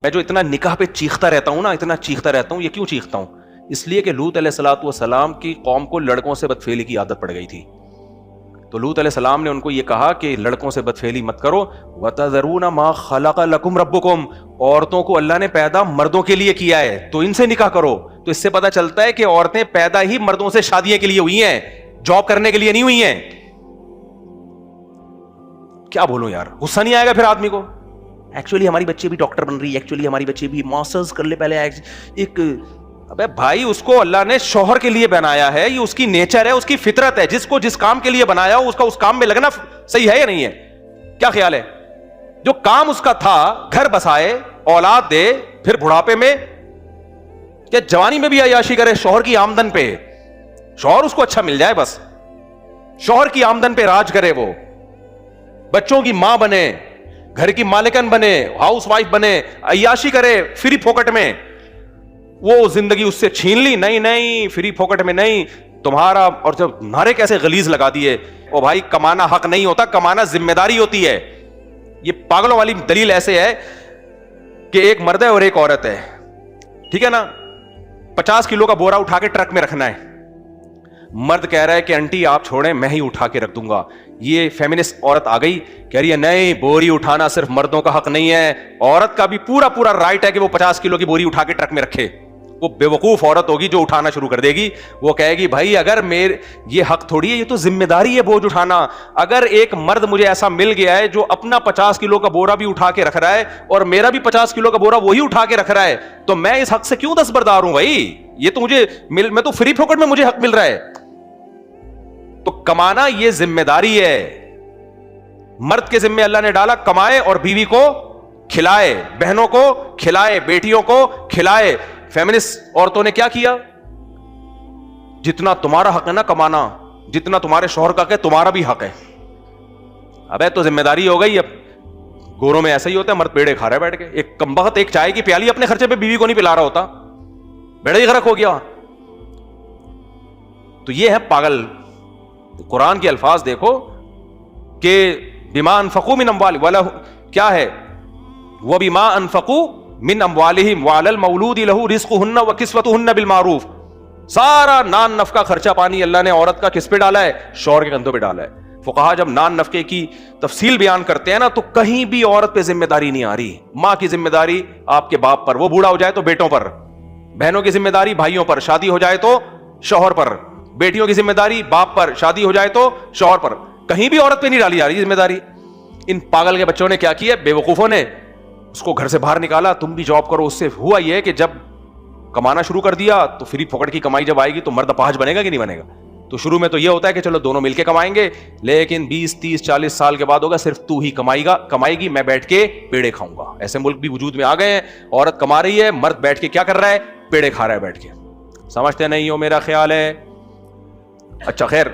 میں جو اتنا نکاح پہ چیختا رہتا ہوں نا، اتنا چیختا رہتا ہوں، یہ کیوں چیختا ہوں؟ اس لیے کہ لوط علیہ الصلوۃ والسلام کی قوم کو لڑکوں سے بدفعلی کی عادت پڑ گئی تھی. تو لوط علیہ السلام نے ان کو یہ کہا کہ لڑکوں سے بدفعلی مت کرو. وَتَذَرُونَ مَا خَلَقَ لَكُمْ رَبُّكُمْ، عورتوں کو اللہ نے پیدا مردوں کے لیے کیا ہے تو ان سے نکاح کرو. تو اس سے پتہ چلتا ہے کہ عورتیں پیدا ہی مردوں سے شادیوں کے لیے ہوئی ہیں، جاب کرنے کے لیے نہیں ہوئی ہیں. کیا بولوں یار، غصہ نہیں آئے گا پھر آدمی کو؟ ایکچولی ہماری بچی بھی ڈاکٹر بن رہی ہے، ایکچولی ہماری بچی بھی ماسٹرز کر لے پہلے. ایک ابے بھائی، اس کو اللہ نے شوہر کے لیے بنایا ہے، یہ اس کی نیچر ہے، اس کی فطرت ہے. جس کو جس کام کے لیے بنایا ہو اس کا اس کام میں لگنا صحیح ہے یا نہیں ہے؟ کیا خیال ہے؟ جو کام اس کا تھا، گھر بسائے، اولاد دے، پھر بڑھاپے میں یا جوانی میں بھی عیاشی کرے شوہر کی آمدن پہ. شوہر اس کو اچھا مل جائے، بس شوہر کی آمدن پہ راج کرے، وہ بچوں کی ماں بنے، گھر کی مالکن بنے، ہاؤس وائف بنے، عیاشی کرے فری پھوکٹ میں. وہ زندگی اس سے چھین لی؟ نہیں، فری پھوکٹ میں نہیں. تمہارا اور جب نعرے کیسے غلیظ لگا دیے. او بھائی، کمانا حق نہیں ہوتا، کمانا ذمہ داری ہوتی ہے. یہ پاگلوں والی دلیل ایسے ہے کہ ایک مرد ہے اور ایک عورت ہے، ٹھیک ہے نا؟ 50 کلو کا بورا اٹھا کے ٹرک میں رکھنا ہے. مرد کہہ رہا ہے کہ انٹی آپ چھوڑیں، میں ہی اٹھا کے رکھ دوں گا. یہ فیمنسٹ عورت آ گئی، کہہ رہی ہے نہیں، بوری اٹھانا صرف مردوں کا حق نہیں ہے، عورت کا بھی پورا رائٹ ہے کہ وہ 50 کلو کی بوری اٹھا کے ٹرک میں رکھے. وہ بیوقوف عورت ہوگی جو اٹھانا شروع کر دے گی. وہ کہے گی بھائی اگر یہ حق تھوڑی ہے، یہ تو ذمہ داری ہے بوجھ اٹھانا. اگر ایک مرد مجھے ایسا مل گیا ہے جو اپنا 50 کلو کا بورا بھی اٹھا کے رکھ رہا ہے اور میرا بھی 50 کلو کا بورا وہی اٹھا کے رکھ رہا ہے، تو میں اس حق سے کیوں دستبردار ہوں بھائی؟ یہ تو میں تو فری پھوکٹ میں مجھے حق مل رہا ہے. تو کمانا یہ ذمہ داری ہے، مرد کے ذمہ اللہ نے ڈالا، کمائے اور بیوی کو کھلائے، بہنوں کو کھلائے، بیٹیوں کو کھلائے. فیمنسٹ عورتوں نے کیا کیا؟ جتنا تمہارا حق ہے نا کمانا، جتنا تمہارے شوہر کا حق ہے تمہارا بھی حق ہے. ابے تو ذمہ داری ہو گئی. اب گوروں میں ایسا ہی ہوتا ہے، مرد پیڑے کھا رہا ہے بیٹھ کے. ایک کمبخت ایک چائے کی پیالی اپنے خرچے پہ بیوی کو نہیں پلا رہا ہوتا، بیڑا ہی غرق ہو گیا. تو یہ ہے پاگل. قرآن کے الفاظ دیکھو کہ بما انفقوا من اموالہم، کیا ہے؟ وبما انفقوا من اموالہم وعلی المولود لہ رزقہن وکسوتہن بالمعروف. سارا نان نفقہ خرچہ پانی اللہ نے عورت کا کس پہ ڈالا ہے؟ شوہر کے کندھوں پہ ڈالا ہے. فقہا جب نان نفقے کی تفصیل بیان کرتے ہیں نا تو کہیں بھی عورت پہ ذمہ داری نہیں آ رہی. ماں کی ذمہ داری آپ کے باپ پر، وہ بوڑھا ہو جائے تو بیٹوں پر. بہنوں کی ذمہ داری بھائیوں پر، شادی ہو جائے تو شوہر پر. بیٹیوں کی ذمہ داری باپ پر، شادی ہو جائے تو شوہر پر. کہیں بھی عورت پہ نہیں ڈالی جا رہی ذمہ داری. ان پاگل کے بچوں نے کیا کیا؟ بیوقوفوں نے اس کو گھر سے باہر نکالا، تم بھی جاب کرو. اس سے ہوا یہ کہ جب کمانا شروع کر دیا تو فری پھوکٹ کی کمائی جب آئے گی تو مرد اپاہج بنے گا کہ نہیں بنے گا؟ تو شروع میں تو یہ ہوتا ہے کہ چلو دونوں مل کے کمائیں گے، لیکن 20 30 40 سال کے بعد ہوگا صرف تو ہی کمائے گی، میں بیٹھ کے پیڑے کھاؤں گا. ایسے ملک بھی وجود میں آ گئے ہیں، عورت کما رہی ہے، مرد بیٹھ کے کیا کر رہا ہے؟ پیڑے کھا رہا ہے بیٹھ کے. سمجھتے نہیں ہو میرا خیال ہے؟ اچھا خیر.